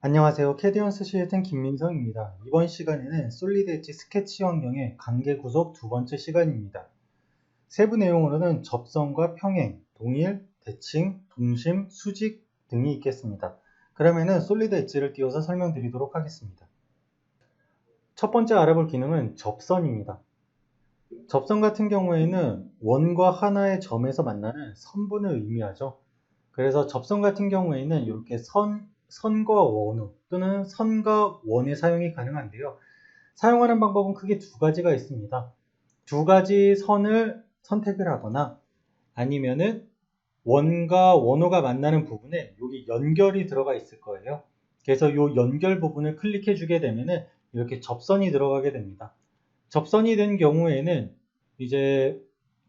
안녕하세요. 캐디언스 시스템 김민성입니다. 이번 시간에는 솔리드 엣지 스케치 환경의 관계 구속 두 번째 시간입니다. 세부 내용으로는 접선과 평행, 동일, 대칭, 동심, 수직 등이 있겠습니다. 그러면은 솔리드 엣지를 띄워서 설명드리도록 하겠습니다. 첫 번째 알아볼 기능은 접선입니다. 접선 같은 경우에는 원과 하나의 점에서 만나는 선분을 의미하죠. 그래서 접선 같은 경우에는 이렇게 선과 원호 또는 선과 원의 사용이 가능한데요. 사용하는 방법은 크게 두 가지가 있습니다. 두 가지 선을 선택을 하거나 아니면은 원과 원호가 만나는 부분에 여기 연결이 들어가 있을 거예요. 그래서 이 연결 부분을 클릭해 주게 되면은 이렇게 접선이 들어가게 됩니다. 접선이 된 경우에는 이제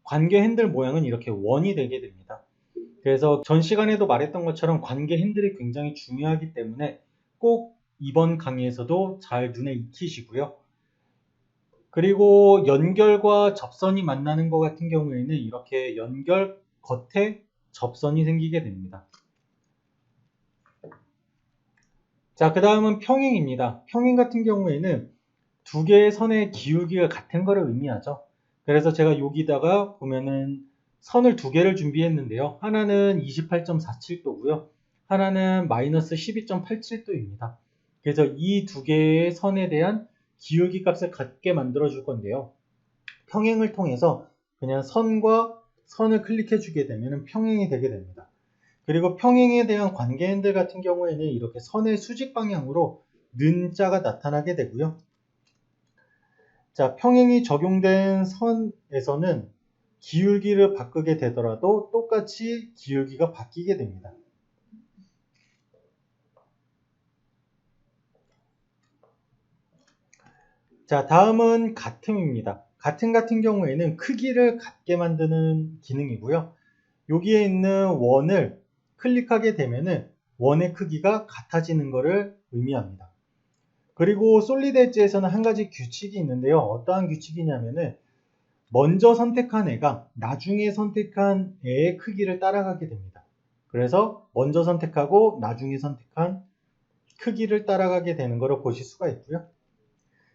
관계 핸들 모양은 이렇게 원이 되게 됩니다. 그래서 전 시간에도 말했던 것처럼 관계 핸들이 굉장히 중요하기 때문에 꼭 이번 강의에서도 잘 눈에 익히시고요. 그리고 연결과 접선이 만나는 것 같은 경우에는 이렇게 연결 겉에 접선이 생기게 됩니다. 자, 그 다음은 평행입니다. 평행 같은 경우에는 두 개의 선의 기울기가 같은 것을 의미하죠. 그래서 제가 여기다가 보면은 선을 두 개를 준비했는데요. 하나는 28.47도고요. 하나는 마이너스 12.87도입니다. 그래서 이 두 개의 선에 대한 기울기 값을 같게 만들어 줄 건데요. 평행을 통해서 그냥 선과 선을 클릭해 주게 되면 평행이 되게 됩니다. 그리고 평행에 대한 관계 핸들 같은 경우에는 이렇게 선의 수직 방향으로 는 자가 나타나게 되고요. 자, 평행이 적용된 선에서는 기울기를 바꾸게 되더라도 똑같이 기울기가 바뀌게 됩니다. 자, 다음은 같음입니다. 같음 같은 경우에는 크기를 같게 만드는 기능이고요. 여기에 있는 원을 클릭하게 되면은 원의 크기가 같아지는 것을 의미합니다. 그리고 솔리드 엣지에서는 한 가지 규칙이 있는데요. 어떠한 규칙이냐면은 먼저 선택한 애가 나중에 선택한 애의 크기를 따라가게 됩니다. 그래서 먼저 선택하고 나중에 선택한 크기를 따라가게 되는 것을 보실 수가 있고요.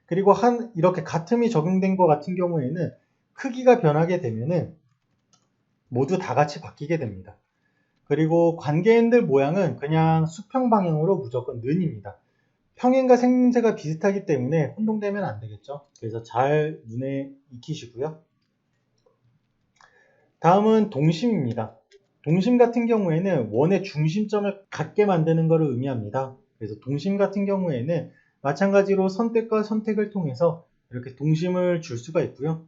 그리고 이렇게 같음이 적용된 것 같은 경우에는 크기가 변하게 되면은 모두 다 같이 바뀌게 됩니다. 그리고 관계 핸들 모양은 그냥 수평 방향으로 무조건 는입니다. 평행과 생김새가 비슷하기 때문에 혼동되면 안 되겠죠. 그래서 잘 눈에 익히시고요. 다음은 동심입니다. 동심 같은 경우에는 원의 중심점을 같게 만드는 것을 의미합니다. 그래서 동심 같은 경우에는 마찬가지로 선택과 선택을 통해서 이렇게 동심을 줄 수가 있고요.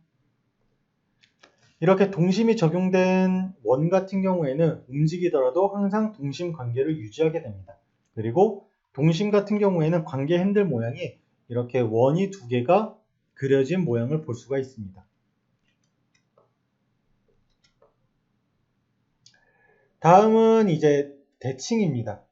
이렇게 동심이 적용된 원 같은 경우에는 움직이더라도 항상 동심 관계를 유지하게 됩니다. 그리고 동심 같은 경우에는 관계 핸들 모양이 이렇게 원이 두 개가 그려진 모양을 볼 수가 있습니다. 다음은 이제 대칭입니다.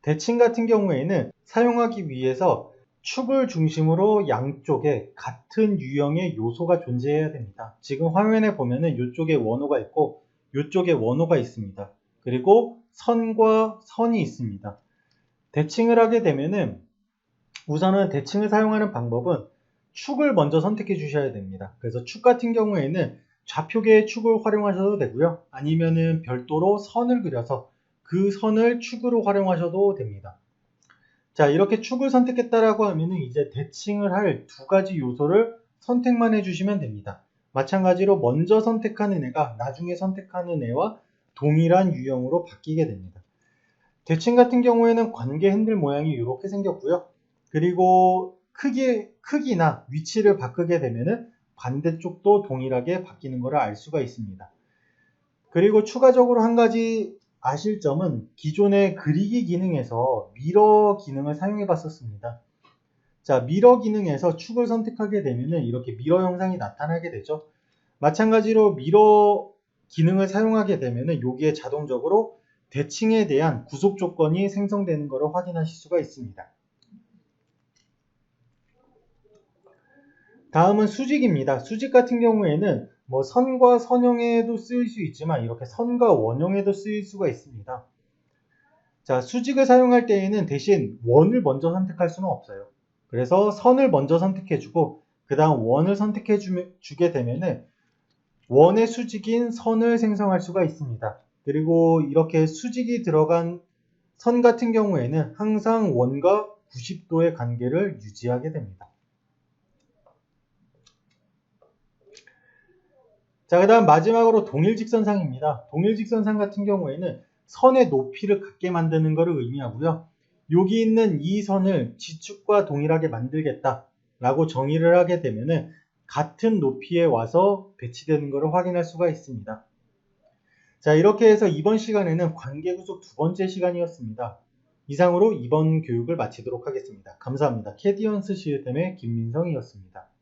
대칭 같은 경우에는 사용하기 위해서 축을 중심으로 양쪽에 같은 유형의 요소가 존재해야 됩니다. 지금 화면에 보면은 이쪽에 원호가 있고 이쪽에 원호가 있습니다. 그리고 선과 선이 있습니다. 대칭을 하게 되면은 우선은 대칭을 사용하는 방법은 축을 먼저 선택해 주셔야 됩니다. 그래서 축 같은 경우에는 좌표계의 축을 활용하셔도 되고요. 아니면은 별도로 선을 그려서 그 선을 축으로 활용하셔도 됩니다. 자, 이렇게 축을 선택했다라고 하면은 이제 대칭을 할 두 가지 요소를 선택만 해주시면 됩니다. 마찬가지로 먼저 선택하는 애가 나중에 선택하는 애와 동일한 유형으로 바뀌게 됩니다. 대칭 같은 경우에는 관계 핸들 모양이 이렇게 생겼고요. 그리고 크기나 위치를 바꾸게 되면은 반대쪽도 동일하게 바뀌는 것을 알 수가 있습니다. 그리고 추가적으로 한 가지 아실 점은 기존의 그리기 기능에서 미러 기능을 사용해 봤었습니다. 자, 미러 기능에서 축을 선택하게 되면은 이렇게 미러 형상이 나타나게 되죠. 마찬가지로 미러 기능을 사용하게 되면은 여기에 자동적으로 대칭에 대한 구속 조건이 생성되는 것을 확인하실 수가 있습니다. 다음은 수직입니다. 수직 같은 경우에는 뭐 선과 선형에도 쓰일 수 있지만 이렇게 선과 원형에도 쓰일 수가 있습니다. 자, 수직을 사용할 때에는 대신 원을 먼저 선택할 수는 없어요. 그래서 선을 먼저 선택해주고 그 다음 원을 선택해주게 되면은 원의 수직인 선을 생성할 수가 있습니다. 그리고 이렇게 수직이 들어간 선 같은 경우에는 항상 원과 90도의 관계를 유지하게 됩니다. 자, 그 다음 마지막으로 동일직선상입니다. 동일직선상 같은 경우에는 선의 높이를 같게 만드는 것을 의미하고요. 여기 있는 이 선을 지축과 동일하게 만들겠다 라고 정의를 하게 되면은 같은 높이에 와서 배치되는 것을 확인할 수가 있습니다. 자, 이렇게 해서 이번 시간에는 관계구조 두 번째 시간이었습니다. 이상으로 이번 교육을 마치도록 하겠습니다. 감사합니다. 캐디언스 시스템의 김민성이었습니다.